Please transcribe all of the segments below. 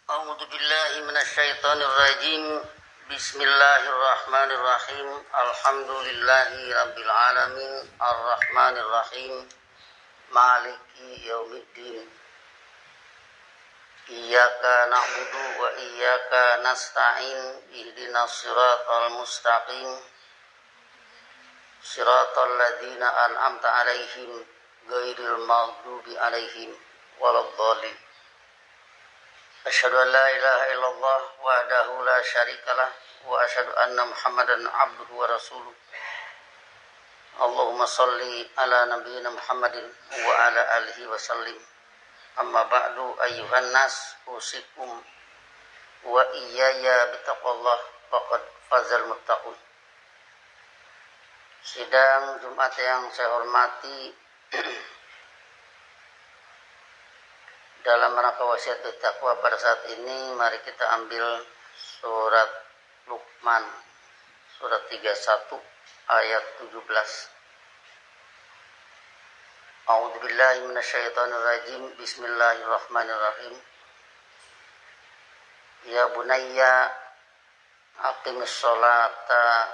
A'udzu billahi minasyaitonir rajim. Bismillahirrahmanirrahim. Alhamdulillahi rabbil alamin. Arrahmanir rahim. Maliki yaumiddin. Iyyaka na'budu wa iyyaka nasta'in. Ihdinas siratal mustaqim. Siratal ladzina an'amta 'alaihim ghairil maghdubi 'alaihim waladdallin. Asyhadu an la ilaha illallah wahdahu la syarikalah wa asyhadu anna Muhammadan abduhu wa rasuluh. Allahumma shalli ala nabiyyina Muhammadin wa ala alihi wa sallim. Amma ba'du ayyuhan nas usikum wa iyaya bitaqwallah faqad fazal muttaqun. Sidang Jumat yang saya hormati, dalam rangka wasiat taqwa pada saat ini, mari kita ambil surat Luqman, surat 31 ayat 17. A'udzu billahi minasyaitonir rajim. Bismillahirrahmanirrahim. Ya bunayya aqimis sholata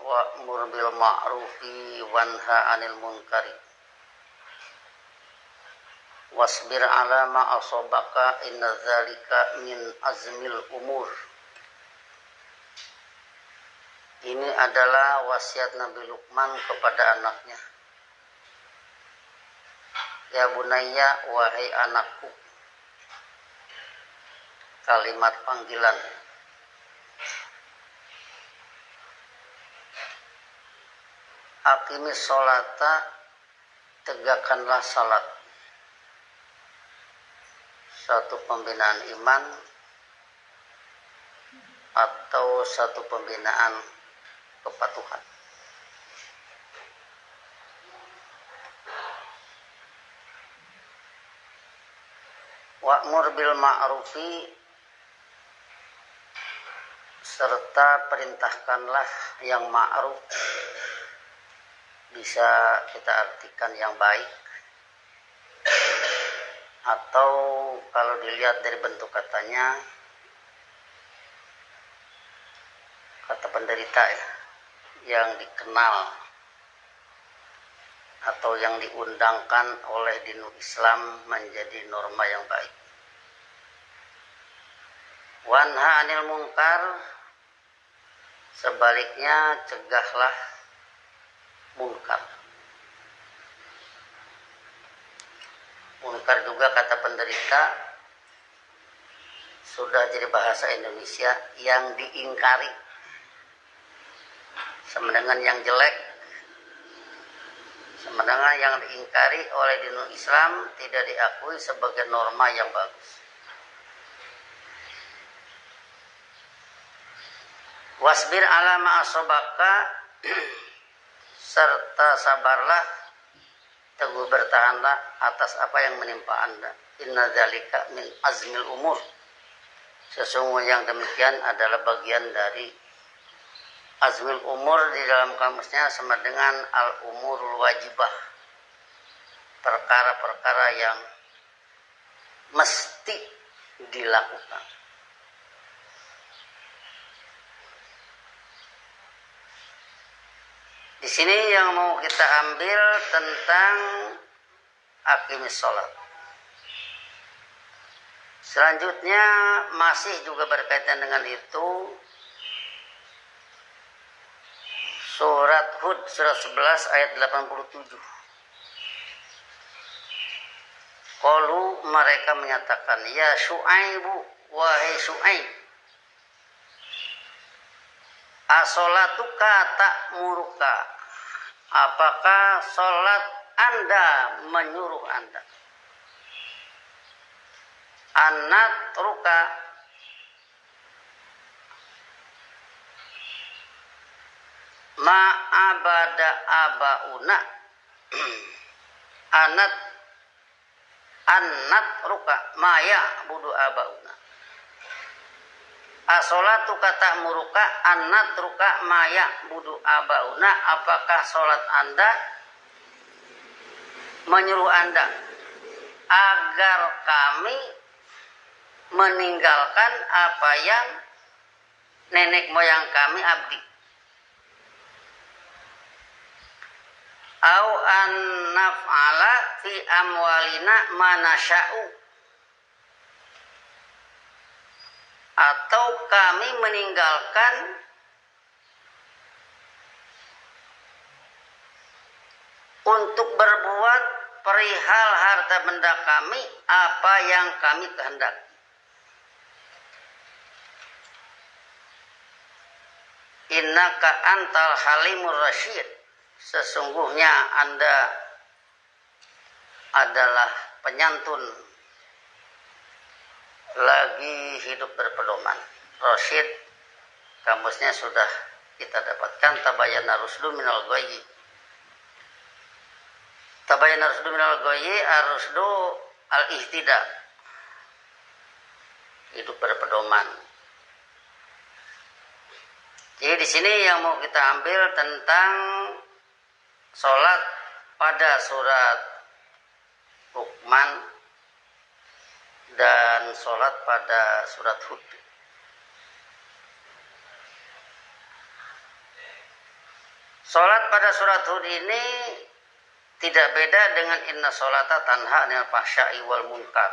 wa'mur bil ma'rufi wanha 'anil munkari wasbir ala ma asabaka inna dzalika min azmil umur. Ini adalah wasiat Nabi Luqman kepada anaknya. Ya bunayya, wahai anakku. Kalimat panggilan. Aqimis sholata, tegakkanlah salat. Satu pembinaan iman atau satu pembinaan kepatuhan. Wa'mur bil ma'rufi, serta perintahkanlah yang ma'ruf. Bisa kita artikan yang baik, atau kalau dilihat dari bentuk katanya, kata penderita ya, yang dikenal atau yang diundangkan oleh dinul Islam menjadi norma yang baik. Wanha 'anil munkar, sebaliknya cegahlah munkar. Munkar juga kata penderita sudah jadi bahasa Indonesia yang diingkari. Sama dengan yang jelek, sama dengan yang diingkari oleh dinul Islam, tidak diakui sebagai norma yang bagus. Wasbir ala ma asabaka, serta sabarlah, teguh bertahanlah atas apa yang menimpa Anda. Inna dzalika min azmil umur, sesungguhnya yang demikian adalah bagian dari azmil umur. Di dalam kamusnya sama dengan al-umurul wajibah, perkara-perkara yang mesti dilakukan. Di sini yang mau kita ambil tentang aqimis sholat. Selanjutnya masih juga berkaitan dengan itu, surat Hud surat 11 ayat 87. Qalu, mereka menyatakan, ya Syu'aibu, wahai Syu'aib, asolatuka ta'muruka, apakah sholat Anda menyuruh Anda? Anatruka, ma'abada abauna, anatruka maya budu abauna. Asolatu kata muruka anatruka maya budu abauna, apakah sholat Anda menyuruh Anda agar kami meninggalkan apa yang nenek moyang kami abdi. Au an naf'ala fi amwalina manasya'u, atau kami meninggalkan untuk berbuat perihal harta benda kami apa yang kami kehendaki. Innaka antal halimur rasyid, sesungguhnya Anda adalah penyantun lagi hidup berpedoman. Rasyid kamusnya sudah kita dapatkan, tabayyana rusdu minal ghayyi. Tabayyana rusdu minal ghayyi, ar-rusdu al-ihtida, hidup berpedoman. Jadi di sini yang mau kita ambil tentang sholat pada surat Luqman dan sholat pada surat Hud. Sholat pada surat Hud ini tidak beda dengan inna sholata tanha 'anil fahsya'i wal munkar.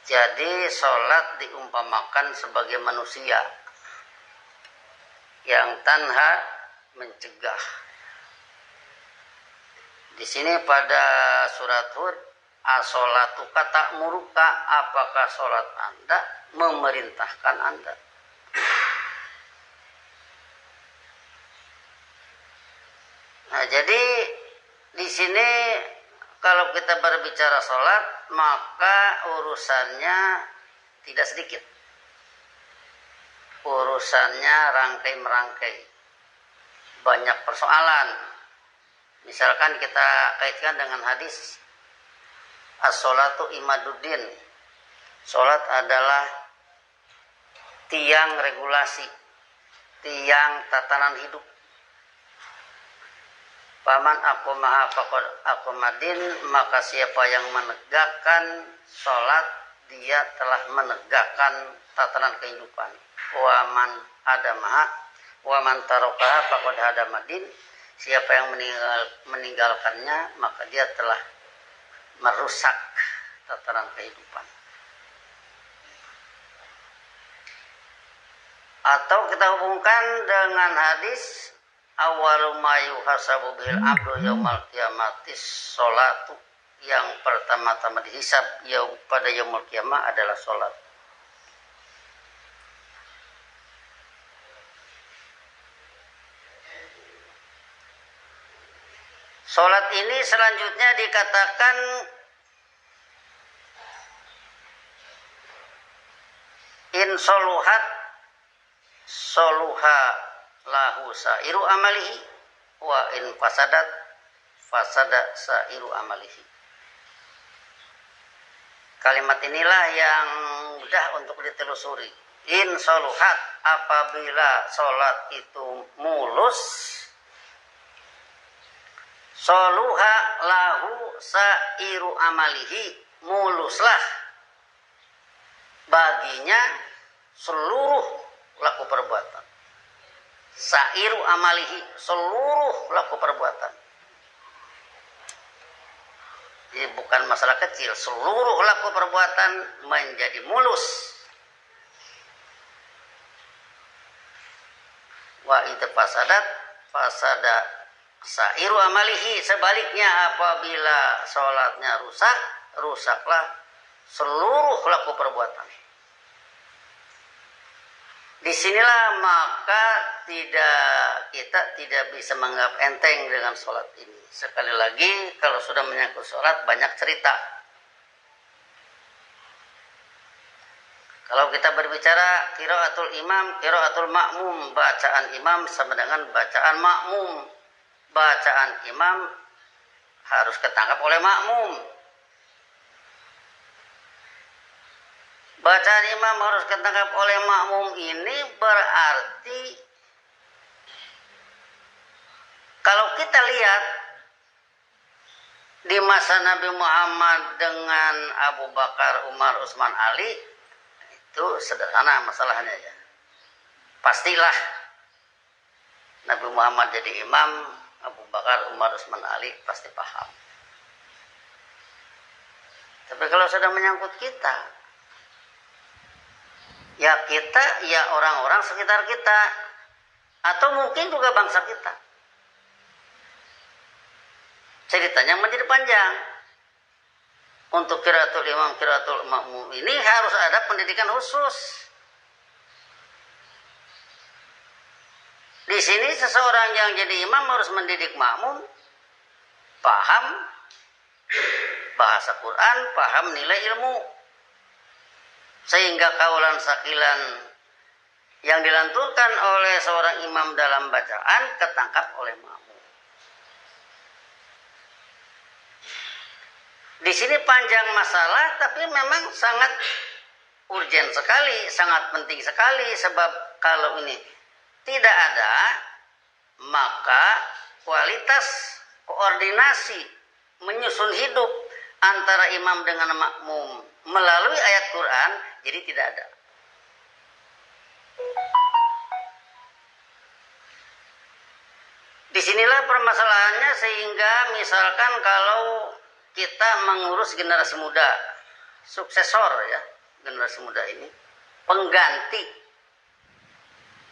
Jadi sholat diumpamakan sebagai manusia yang tanha, mencegah. Di sini pada surat Hud, as-sholatu ta'muruka, apakah sholat Anda memerintahkan Anda? Nah, jadi di sini kalau kita berbicara sholat, maka urusannya tidak sedikit. Urusannya rangkai-merangkai, banyak persoalan. Misalkan kita kaitkan dengan hadis as-sholatu imaduddin, sholat adalah tiang regulasi, tiang tatanan hidup. Paman aqomaha faqad aqomadin, maka siapa yang menegakkan sholat, dia telah menegakkan tatanan kehidupan. Waman adamaha waman tarokaha faqad hadamadin, siapa yang meninggalkannya maka dia telah merusak tatanan kehidupan. Atau kita hubungkan dengan hadis awwalu ma yuhasabu bil abdu yaumal qiyamatis sholatu, yang pertama-tama dihisab pada yaumul qiyamah adalah sholat. Sholat ini selanjutnya dikatakan in soluhat soluha lahu sairu amalihi wa in fasadat fasada sairu amalihi. Kalimat inilah yang mudah untuk ditelusuri. In soluhat, apabila sholat itu mulus, soluha lahu sairu amalihi, muluslah baginya seluruh laku perbuatan. Sairu amalihi, seluruh laku perbuatan. Jadi bukan masalah kecil, seluruh laku perbuatan menjadi mulus. Wa itu fasadat fasada sairu amalihi, sebaliknya apabila sholatnya rusak, rusaklah seluruh laku perbuatan. Disinilah maka kita tidak bisa menganggap enteng dengan sholat ini. Sekali lagi, kalau sudah menyangkut sholat banyak cerita. Kalau kita berbicara qiraatul imam, qiraatul makmum, bacaan imam sama dengan bacaan makmum. Bacaan imam harus ketangkap oleh makmum. Bacaan imam harus ketangkap oleh makmum ini berarti kalau kita lihat di masa Nabi Muhammad dengan Abu Bakar, Umar, Utsman, Ali, itu sederhana masalahnya ya. Pastilah Nabi Muhammad jadi imam, Abu Bakar, Umar, Utsman, Ali pasti paham. Tapi kalau sudah menyangkut kita, ya kita, ya orang-orang sekitar kita, atau mungkin juga bangsa kita, ceritanya menjadi panjang. Untuk qiraatul imam, qiraatul makmum ini harus ada pendidikan khusus. Di sini seseorang yang jadi imam harus mendidik makmum, paham bahasa Quran, paham nilai ilmu, sehingga kaulan sakilan yang dilanturkan oleh seorang imam dalam bacaan ketangkap oleh makmum. Di sini panjang masalah, tapi memang sangat urgen sekali, sangat penting sekali. Sebab kalau ini tidak ada, maka kualitas koordinasi menyusun hidup antara imam dengan makmum melalui ayat Quran jadi tidak ada. Disinilah permasalahannya, sehingga misalkan kalau kita mengurus generasi muda, suksesor ya, generasi muda ini, pengganti,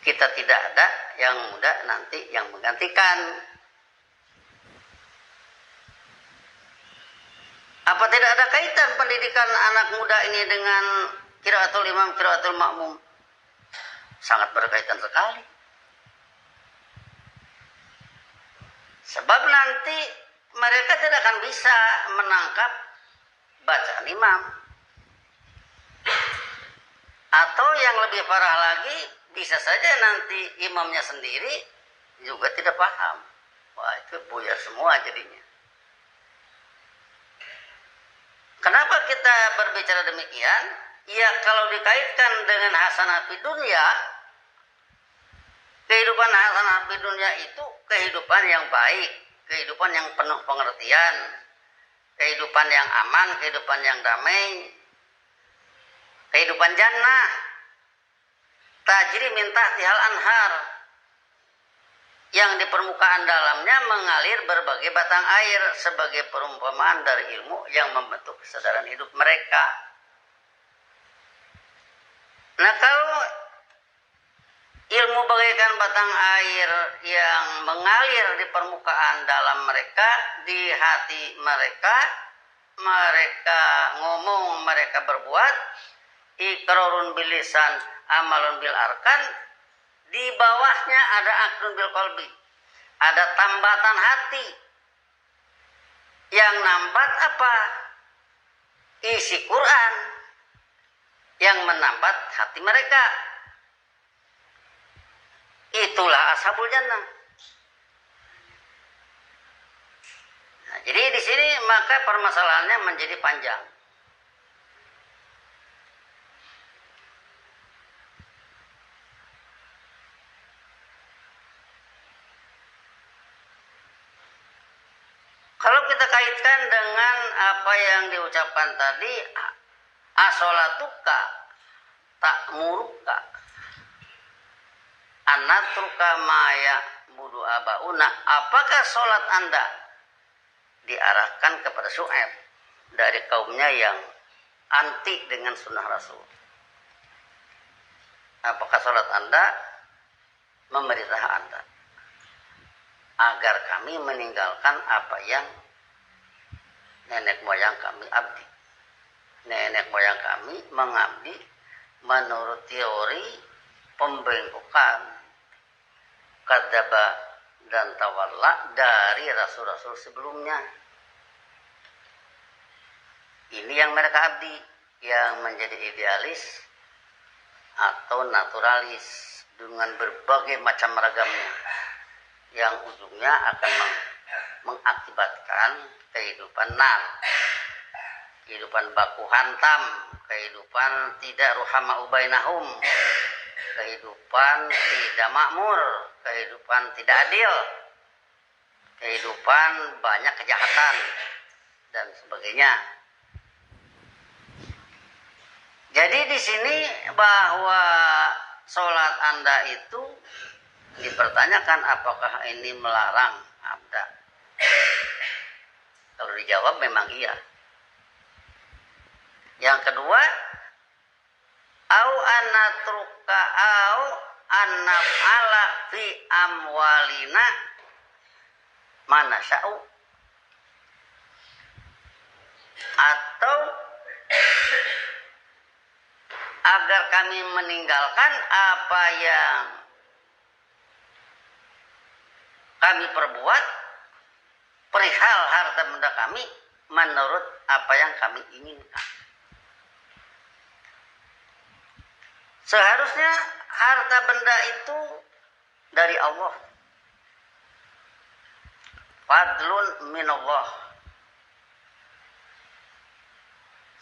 kita tidak ada, yang muda nanti yang menggantikan. Apa tidak ada kaitan pendidikan anak muda ini dengan qiraatul imam, qiraatul makmum? Sangat berkaitan sekali. Sebab nanti mereka tidak akan bisa menangkap bacaan imam. Atau yang lebih parah lagi, bisa saja nanti imamnya sendiri juga tidak paham. Wah, itu buyar semua jadinya. Kenapa kita berbicara demikian? Ya, kalau dikaitkan dengan hasanah fid dunya, kehidupan hasanah fid dunya itu kehidupan yang baik, kehidupan yang penuh pengertian, kehidupan yang aman, kehidupan yang damai, kehidupan jannah, tajri min tahtihal anhar, yang di permukaan dalamnya mengalir berbagai batang air sebagai perumpamaan dari ilmu yang membentuk kesadaran hidup mereka. Nah, kalau ilmu bagaikan batang air yang mengalir di permukaan dalam mereka, di hati mereka, mereka ngomong, mereka berbuat, iqrarun bil lisan, amalun bil arkan, di bawahnya ada aqdun bil qalbi, ada tambatan hati. Yang nambat apa? Isi Quran yang menambat hati mereka. Itulah ashabul jannah. Nah, jadi di sini maka permasalahannya menjadi panjang. Kalau kita kaitkan dengan apa yang diucapkan tadi, asolatuka ta'muruka anatruka maya budu abauna. Apakah sholat Anda diarahkan kepada Syuaib dari kaumnya yang anti dengan sunnah Rasul? Apakah sholat Anda memerintah Anda agar kami meninggalkan apa yang nenek moyang kami abdi? Nenek moyang kami mengabdi menurut teori pembengkokan, kadzaba dan tawalla dari rasul-rasul sebelumnya. Ini yang mereka abdi, yang menjadi idealis atau naturalis dengan berbagai macam ragamnya, yang ujungnya akan mengakibatkan kehidupan nar, kehidupan baku hantam, kehidupan tidak ruhama ubainahum, kehidupan tidak makmur, kehidupan tidak adil, kehidupan banyak kejahatan. dan sebagainya. Jadi di sini bahwa sholat Anda itu dipertanyakan apakah ini melarang Anda. Kalau dijawab memang iya. Yang kedua, au anatruka au annaf'ala fi amwalina mana sya'u, atau agar kami meninggalkan apa yang kami perbuat perihal harta benda kami menurut apa yang kami inginkan. Seharusnya harta benda itu dari Allah. Fadlun minallah.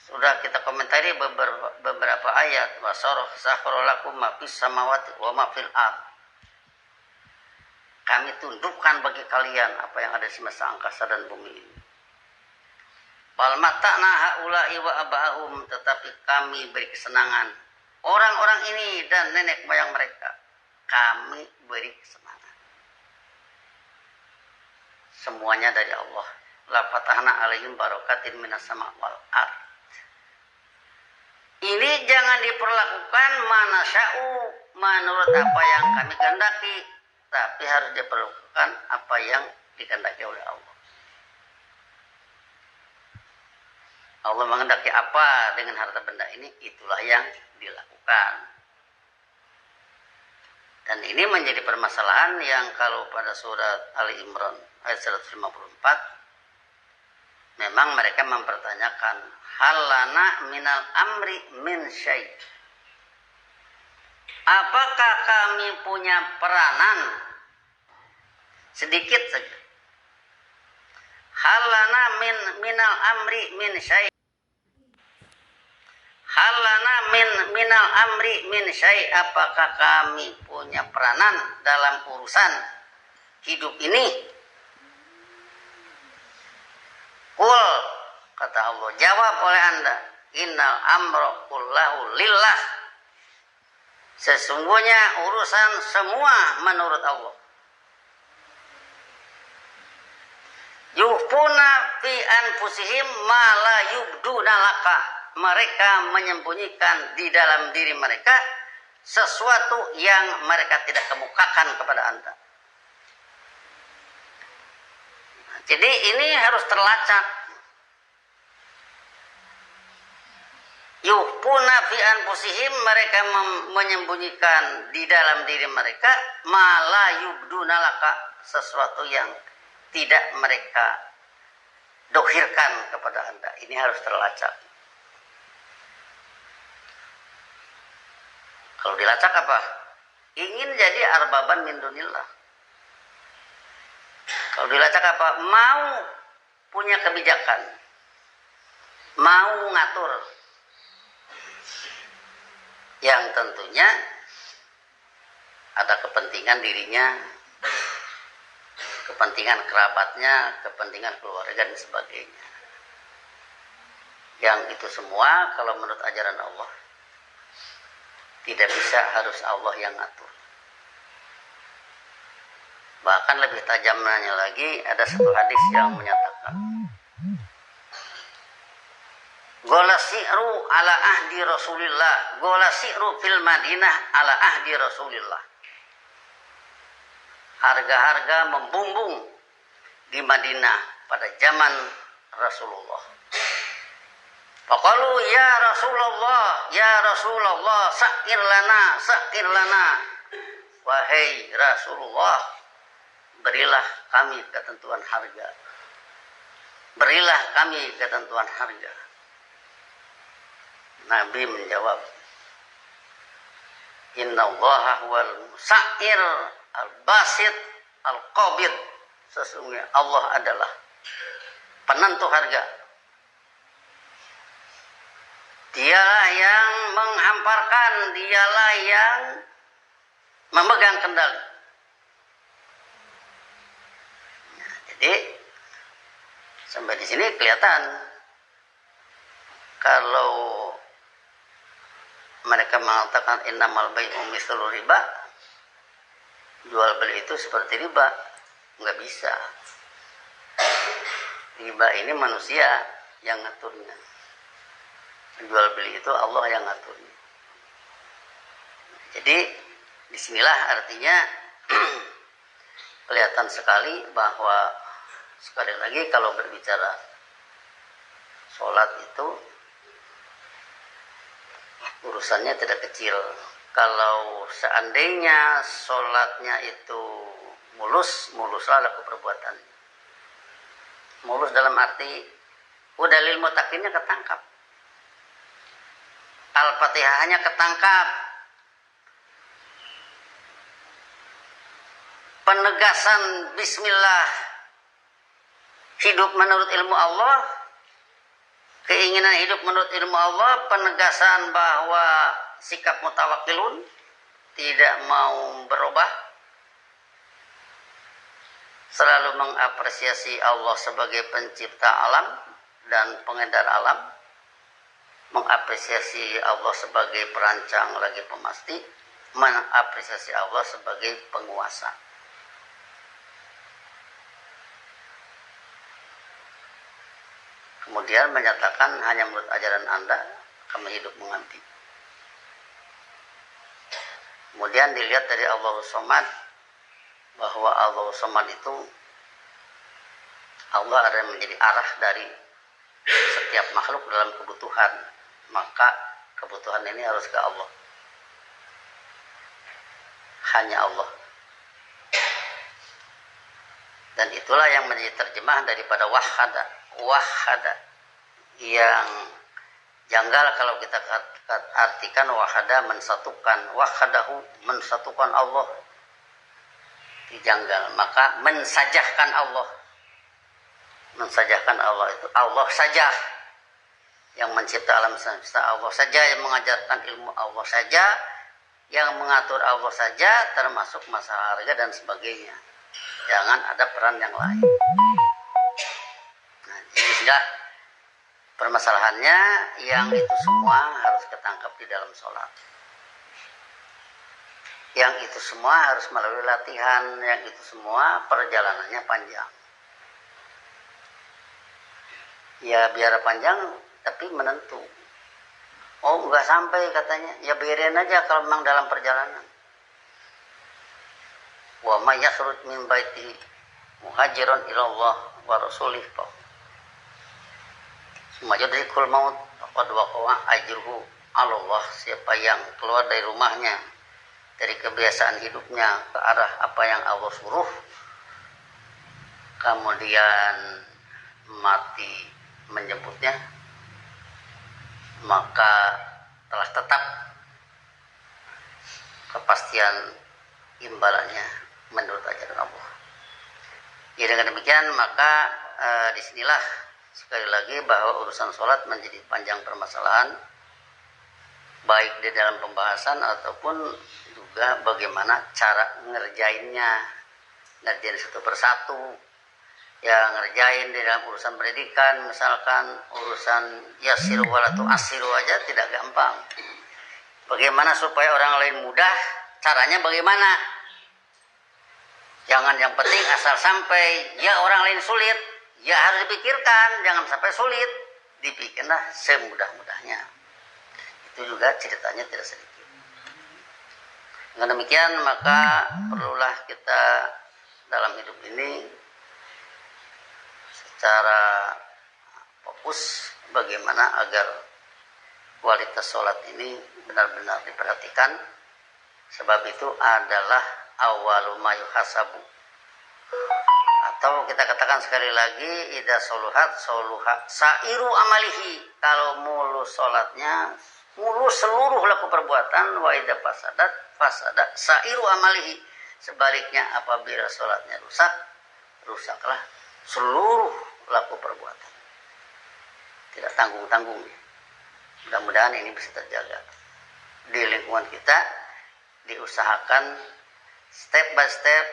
Sudah kita komentari beberapa ayat. Wasakkhara lakum ma fis samawati wa ma fil ardh. Kami tundukkan bagi kalian apa yang ada di semesta angkasa dan bumi ini. Wal mata'na haula'i wa aba'ahum, tetapi kami beri kesenangan orang-orang ini dan nenek moyang mereka. Kami beri kesenangan. Semuanya dari Allah. La fatahna alaihim barakatin minas sama wal ard. Ini jangan diperlakukan manasya'u, menurut apa yang kami kehendaki, tapi harus diperlakukan apa yang dikehendaki oleh Allah. Allah menghendaki apa dengan harta benda ini, itulah yang dilakukan. Dan ini menjadi permasalahan yang kalau pada surat Ali Imran ayat 154 memang mereka mempertanyakan halana minal amri min syai'. Apakah kami punya peranan sedikit saja? Halana minal amri min syai'. Halana minal amri min syai', apakah kami punya peranan dalam urusan hidup ini? Qul, kata Allah, jawab oleh Anda, innal amra kullahu lillah. Sesungguhnya urusan semua menurut Allah. Yufuna fi anfusihim ma la yubduna laka. Mereka menyembunyikan di dalam diri mereka sesuatu yang mereka tidak kemukakan kepada Anda. Jadi ini harus terlacak. Yufuna fi anfusihim, mereka menyembunyikan di dalam diri mereka ma la yubduna laka, sesuatu yang tidak mereka dohirkan kepada Anda. Ini harus terlacak. Kalau dilacak apa? Ingin jadi arbaban min dunillah. Kalau dilacak apa? Mau punya kebijakan, mau ngatur, yang tentunya ada kepentingan dirinya, kepentingan kerabatnya, kepentingan keluarga dan sebagainya. Yang itu semua kalau menurut ajaran Allah tidak bisa, harus Allah yang ngatur. Bahkan lebih tajamnya lagi, ada satu hadis yang menyatakan golasi'ru ala ahdi Rasulillah, golasi'ru fil Madinah ala ahdi Rasulillah. Harga-harga membumbung di Madinah pada zaman Rasulullah. Faqalu ya Rasulullah, sa'ir lana. Wahai Rasulullah, berilah kami ketentuan harga. Berilah kami ketentuan harga. Nabi menjawab, innallaha huwal sa'ir al-basit al-qabid. Sesungguhnya Allah adalah penentu harga. Dialah yang menghamparkan, dialah yang memegang kendali. Jadi Sampai di sini kelihatan kalau mereka mengatakan innamal bai'u mithlu riba, jual beli itu seperti riba. Nggak bisa. Riba ini manusia yang ngaturnya. Jual beli itu Allah yang ngaturnya. Jadi disinilah artinya kelihatan sekali bahwa sekali lagi kalau berbicara sholat itu urusannya tidak kecil. Kalau seandainya sholatnya itu muluslah laku perbuatan. Mulus dalam arti dalil mutakinnya ketangkap, Al-Fatihahnya ketangkap, penegasan bismillah, hidup menurut ilmu Allah, keinginan hidup menurut ilmu Allah, penegasan bahwa sikap mutawakkilun tidak mau berubah, selalu mengapresiasi Allah sebagai pencipta alam dan pengedar alam, mengapresiasi Allah sebagai perancang lagi pemasti, mengapresiasi Allah sebagai penguasa. Kemudian menyatakan hanya menurut ajaran Anda kami hidup mengabdi. Kemudian dilihat dari Allahus Somad, bahwa Allahus Somad itu Allah ada yang menjadi arah dari setiap makhluk dalam kebutuhan, maka kebutuhan ini harus ke Allah, hanya Allah. Dan itulah yang menjadi terjemahan daripada wahada yang janggal kalau kita artikan wahada mensatukan, wahadahu mensatukan Allah, dijanggal. Maka mensajahkan Allah itu Allah saja yang mencipta alam semesta, Allah saja yang mengajarkan ilmu, Allah saja yang mengatur, Allah saja termasuk masalah harga dan sebagainya. Jangan ada peran yang lain. Nah, jadi sudah permasalahannya yang itu semua harus ketangkap di dalam sholat. Yang itu semua harus melalui latihan, yang itu semua perjalanannya panjang. Ya biar panjang tapi menentu. Oh nggak sampai katanya, ya biarin aja kalau memang dalam perjalanan. Wa may yakhruj min baiti muhajiran ila Allah wa rasulih fa sumajadrikul maut faqad waqa'a ajruhu 'ala Allah. Siapa yang keluar dari rumahnya dari kebiasaan hidupnya ke arah apa yang Allah suruh, kemudian mati menjemputnya, maka telah tetap kepastian imbalannya menurut ajaran Allah. Ya dengan demikian maka disinilah sekali lagi bahwa urusan sholat menjadi panjang permasalahan, baik di dalam pembahasan ataupun juga bagaimana cara ngerjain satu persatu. Ya ngerjain di dalam urusan pendidikan, misalkan urusan yasiru walatu asiru aja tidak gampang. Bagaimana supaya orang lain mudah, caranya bagaimana? Jangan yang penting asal sampai, ya orang lain sulit, ya harus dipikirkan, jangan sampai sulit, dipikirlah semudah-mudahnya. Itu juga ceritanya tidak sedikit. Dengan demikian maka perlulah kita dalam hidup ini secara fokus bagaimana agar kualitas sholat ini benar-benar diperhatikan. Sebab itu adalah awalu ma yuhasabu, atau kita katakan sekali lagi idza soluhat sairu amalihi, kalau mulus sholatnya mulus seluruh laku perbuatan, wa idza fasadat sairu amalihi, sebaliknya apabila sholatnya rusaklah seluruh laku perbuatan. Tidak tanggung-tanggung. Mudah-mudahan ini bisa terjaga di lingkungan kita. Diusahakan step by step,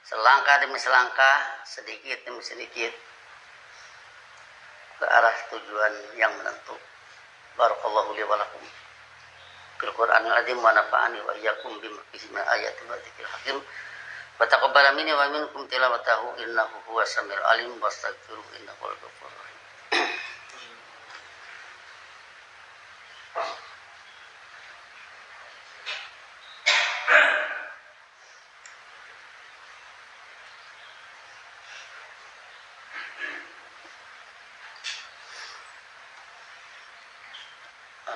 selangkah demi selangkah, sedikit demi sedikit, ke arah tujuan yang menentu. Barakallahu li wa lakum fil Qur'anil azim wa nafa'ani wa iyyakum bima fihi min ayatin wa dzikril hakim. Wa taqabbala minni wa minkum tilawatahu innahu huwas samiul alim wastaghfiruhu innahu huwal ghafurur rahim.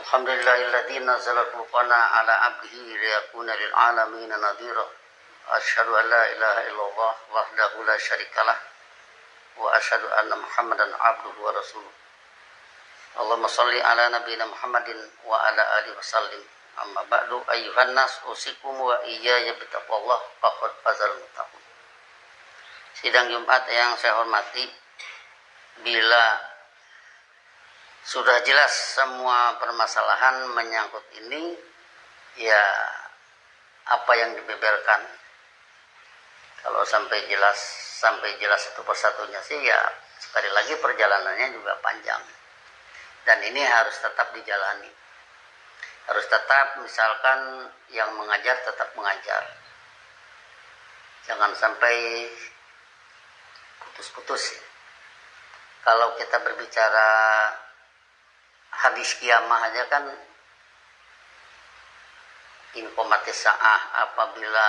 Alhamdulillahilladzi nazzala al-Furqana ala 'abdihi liyakuna lil 'alamin nadhira. Asyhadu an la ilaha illallah wahdahu la syarikalah wa asyhadu anna Muhammadan 'abduhu wa rasuluh. Allahumma shalli ala nabiyyina Muhammadin wa ala alihi wasallim. Amma ba'du ayyuhan nas usikum wa iyaya bittaqwallah faqad fazal muttaqun. Sidang Jumat yang saya hormati, bila sudah jelas semua permasalahan menyangkut ini, ya apa yang dibeberkan. Kalau sampai jelas satu persatunya sih, ya sekali lagi perjalanannya juga panjang. Dan ini harus tetap dijalani. Harus tetap, misalkan yang mengajar tetap mengajar. Jangan sampai putus-putus. Kalau kita berbicara hadis kiamah aja kan, inqomatis sa'ah, apabila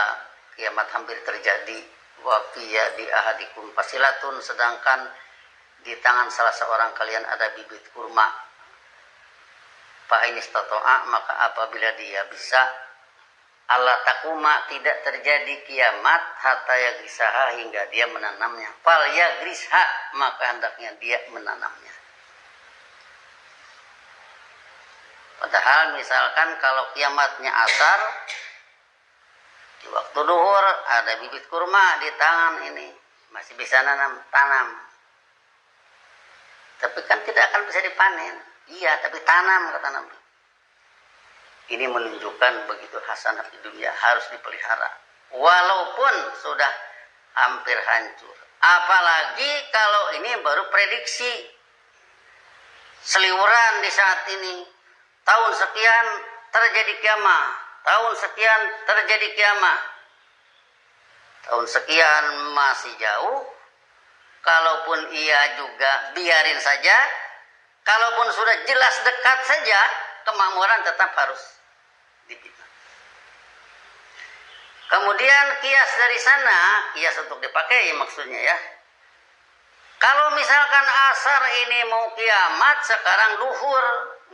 kiamat hampir terjadi, wa fiya di ahadikum fasilatun, sedangkan di tangan salah seorang kalian ada bibit kurma, fa in istata'a, maka apabila dia bisa, Allah takuma, tidak terjadi kiamat hatta yagrisaha, hingga dia menanamnya, fal yagrisha, maka hendaknya dia menanamnya. Padahal misalkan kalau kiamatnya asar, di waktu duhur ada bibit kurma di tangan ini, masih bisa tanam. Tapi kan tidak akan bisa dipanen. Iya, tapi tanam, kata Nabi. Ini menunjukkan begitu hasanah di dunia harus dipelihara, walaupun sudah hampir hancur. Apalagi kalau ini baru prediksi, seliuran di saat ini. Tahun sekian terjadi kiamat, tahun sekian terjadi kiamat. Tahun sekian masih jauh. Kalaupun iya juga biarin saja. Kalaupun sudah jelas dekat saja, kemakmuran tetap harus dibina. Kemudian kias dari sana, kias untuk dipakai maksudnya ya. Kalau misalkan asar ini mau kiamat, sekarang duhur,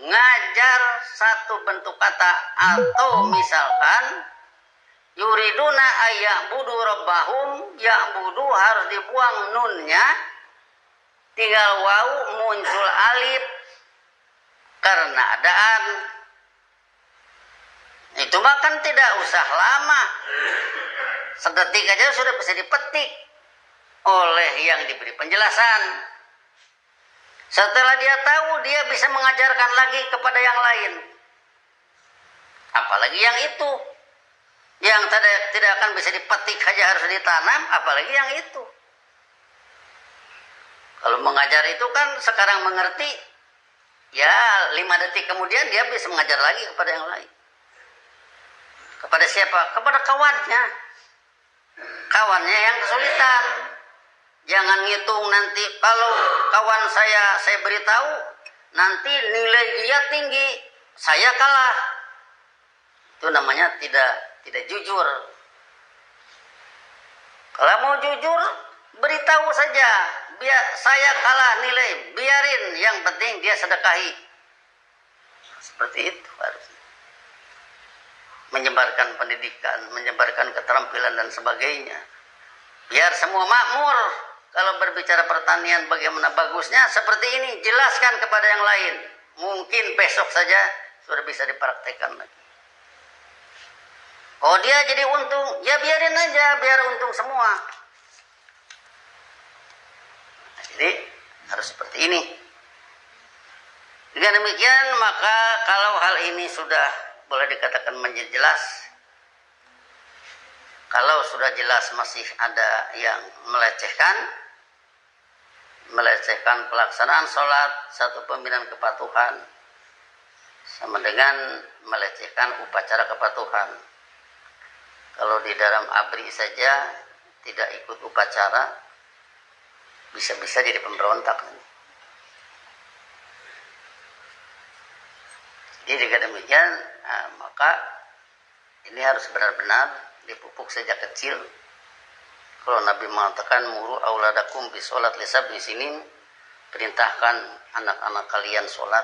ngajar satu bentuk kata, atau misalkan yuriduna ayya'budu rabbahum, ya'budu harus dibuang nunnya, tinggal waw, muncul alif karena adaan. Itu bahkan tidak usah lama, sedetik aja sudah bisa dipetik oleh yang diberi penjelasan. Setelah dia tahu, dia bisa mengajarkan lagi kepada yang lain. Apalagi yang itu, yang tidak akan bisa dipetik saja harus ditanam, apalagi yang itu. Kalau mengajar itu kan sekarang mengerti, ya 5 detik kemudian dia bisa mengajar lagi kepada yang lain. Kepada siapa? Kepada kawannya. Kawannya yang kesulitan. Jangan ngitung nanti kalau kawan saya beritahu, nanti nilai dia tinggi, saya kalah. Itu namanya tidak jujur. Kalau mau jujur, beritahu saja, biar saya kalah nilai, biarin, yang penting dia sedekahi. Seperti itu harusnya. Menyebarkan pendidikan, menyebarkan keterampilan dan sebagainya. Biar semua makmur. Kalau berbicara pertanian bagaimana bagusnya, seperti ini, jelaskan kepada yang lain. Mungkin besok saja sudah bisa dipraktekkan lagi. Oh, dia jadi untung, ya biarin aja, biar untung semua. Jadi harus seperti ini. Dengan demikian, maka kalau hal ini sudah boleh dikatakan menjadi jelas, kalau sudah jelas masih ada yang melecehkan, melecehkan pelaksanaan sholat, satu pembinaan kepatuhan, sama dengan melecehkan upacara kepatuhan. Kalau di dalam ABRI saja tidak ikut upacara, bisa-bisa jadi pemberontak. Jadi dengan demikian, maka ini harus benar-benar dipupuk sejak kecil. Kalau Nabi mengatakan muru auladakum bisolat lisab'i sinin, perintahkan anak-anak kalian sholat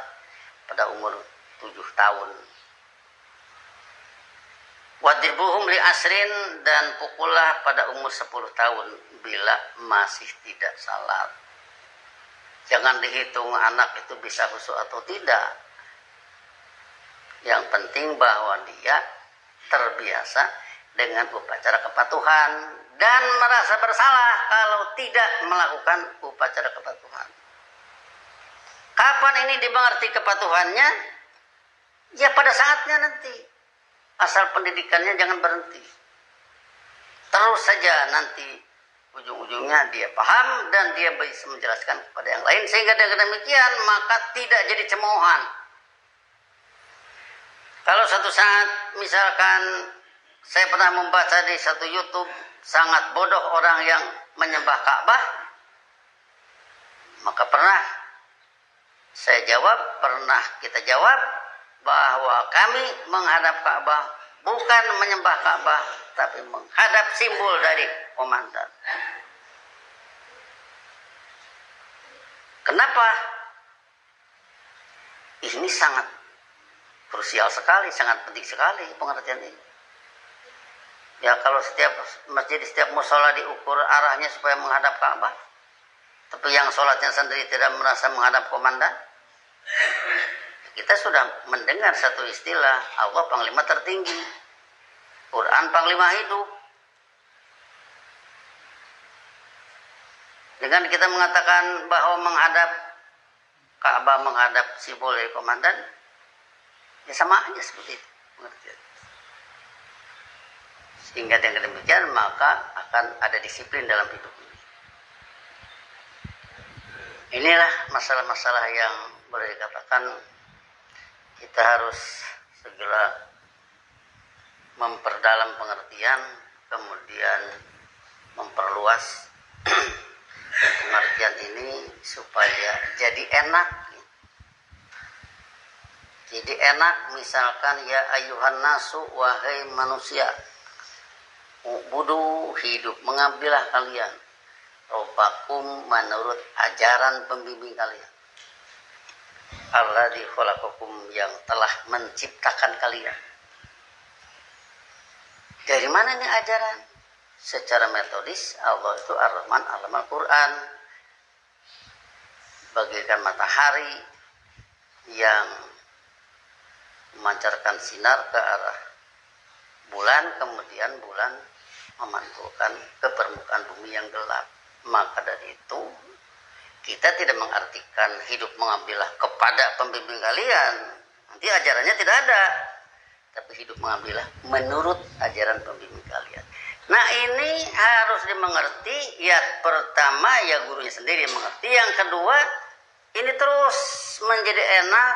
pada umur 7 tahun. Wadribuhum li asrin, dan pukullah pada umur 10 tahun bila masih tidak salat. Jangan dihitung anak itu bisa khusyuk atau tidak. Yang penting bahwa dia terbiasa dengan upacara kepatuhan dan merasa bersalah kalau tidak melakukan upacara kepatuhan. Kapan ini dimengerti kepatuhannya? Ya pada saatnya nanti. Asal pendidikannya jangan berhenti. Terus saja nanti ujung-ujungnya dia paham dan dia bisa menjelaskan kepada yang lain. Sehingga dengan demikian maka tidak jadi cemoohan. Kalau suatu saat misalkan saya pernah membaca di satu YouTube, sangat bodoh orang yang menyembah Ka'bah, maka pernah kita jawab bahwa kami menghadap Ka'bah bukan menyembah Ka'bah, tapi menghadap simbol dari komandan. Kenapa? Ini sangat krusial sekali, sangat penting sekali pengertian ini. Ya kalau setiap masjid, setiap musola diukur arahnya supaya menghadap Ka'bah, tapi yang sholatnya sendiri tidak merasa menghadap komandan, kita sudah mendengar satu istilah, Allah Panglima tertinggi, Quran Panglima hidup. Dengan kita mengatakan bahwa menghadap Ka'bah, menghadap simbol dari komandan, ya sama aja seperti itu. Sehingga dengan demikian maka akan ada disiplin dalam hidup ini. Inilah masalah-masalah yang boleh dikatakan kita harus segera memperdalam pengertian, kemudian memperluas pengertian ini supaya jadi enak. Jadi enak, misalkan ya ayuhan nasu, wahai manusia, ubudu, hidup, mengambillah kalian robbakum, menurut ajaran pembimbing kalian, alladzi khalaqakum, yang telah menciptakan kalian. Dari mana ini ajaran? Secara metodis, Allah itu Ar-Rahman Al Quran, bagaikan matahari yang memancarkan sinar ke arah bulan, kemudian bulan memantulkan ke permukaan bumi yang gelap. Maka dari itu kita tidak mengartikan hidup mengambillah kepada pembimbing kalian, nanti ajarannya tidak ada, tapi hidup mengambillah menurut ajaran pembimbing kalian. Nah ini harus dimengerti. Ya pertama ya gurunya sendiri mengerti, yang kedua ini terus menjadi enak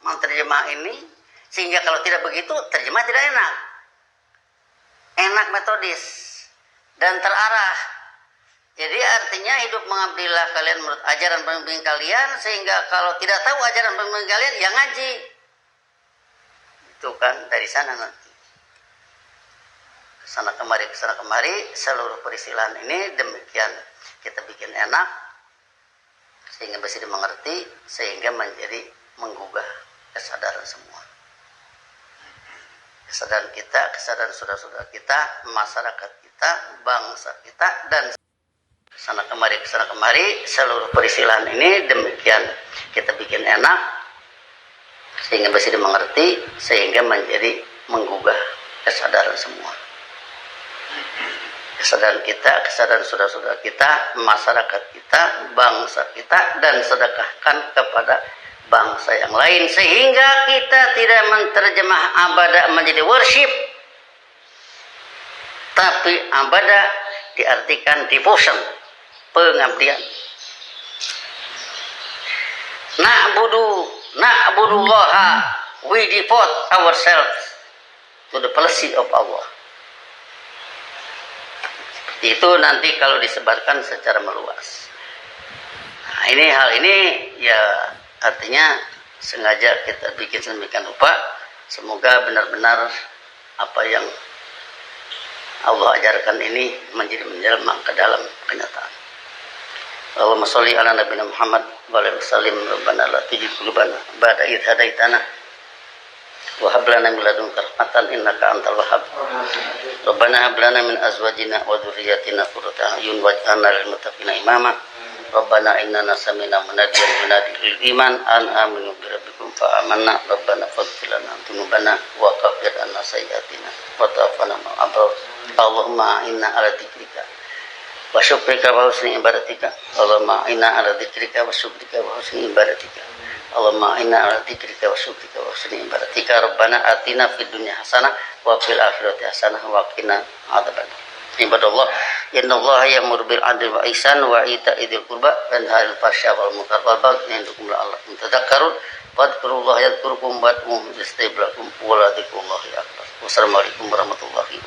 menterjemah ini, sehingga kalau tidak begitu terjemah tidak enak metodis dan terarah. Jadi artinya hidup mengambillah kalian menurut ajaran pembimbing kalian, sehingga kalau tidak tahu ajaran pembimbing kalian ya ngaji. Itu kan dari sana nanti kesana kemari seluruh peristilahan ini demikian kita bikin enak sehingga bisa dimengerti, sehingga menjadi menggugah kesadaran semua, kesadaran kita, kesadaran saudara-saudara kita, masyarakat kita, bangsa kita, dan kesana kemari seluruh peristilahan ini demikian kita bikin enak sehingga bisa dimengerti, sehingga menjadi menggugah kesadaran semua, kesadaran kita, kesadaran saudara-saudara kita, masyarakat kita, bangsa kita, dan sedekahkan kepada bangsa yang lain, sehingga kita tidak menterjemah abadah menjadi worship, tapi abadah diartikan devotion, pengabdian. Na'budullaha, we devote ourselves to the policy of Allah. Itu nanti kalau disebarkan secara meluas. Nah, hal ini ya artinya sengaja kita bikin sedemikian rupa, semoga benar-benar apa yang Allah ajarkan ini menjadi menjelma ke dalam kenyataan. Allahumma sholli ala nabiyina Muhammad wa alihi wasallim. Rabbana la tuzigh qulubana ba'da idh hadaitana wa hab lana min ladunka rahmatan innaka antal wahhab. Rabbana hab lana min azwajina wa dhurriyyatina qurrata a'yun waj'alna lil muttaqina imama. Rabbana innana sami'na munadiyan yunadi lil iman an aminu bi rabbikum fa amanna. Rabbana faghfir lana dzunubana wa kaffir 'anna sayyi'atina wa tawaffana ma'al abrar. Allahumma inna ala dzikrika wa syukrika wa husni ibadatika. Allahumma inna ala dzikrika wa syukrika wa husni ibadatika. Allahumma inna ala dzikrika wa syukrika wa husni ibadatika. Rabbana atina fid dunya hasanah wa fil akhirati hasanah wa qina adzabannar. Ibadallah, innallaha ya'muru bil 'adli wa ihsan wa ita'i dzil qurba wa yanha 'anil fahsya'i wal munkar wal baghi ya'idukum la'allakum tadhakkarun. Fadhkurullaha yadhkurkum wad'uuhu yastajib lakum wa la dzikrullahi akbar. Wassalamualaikum warahmatullahi wabarakatuh.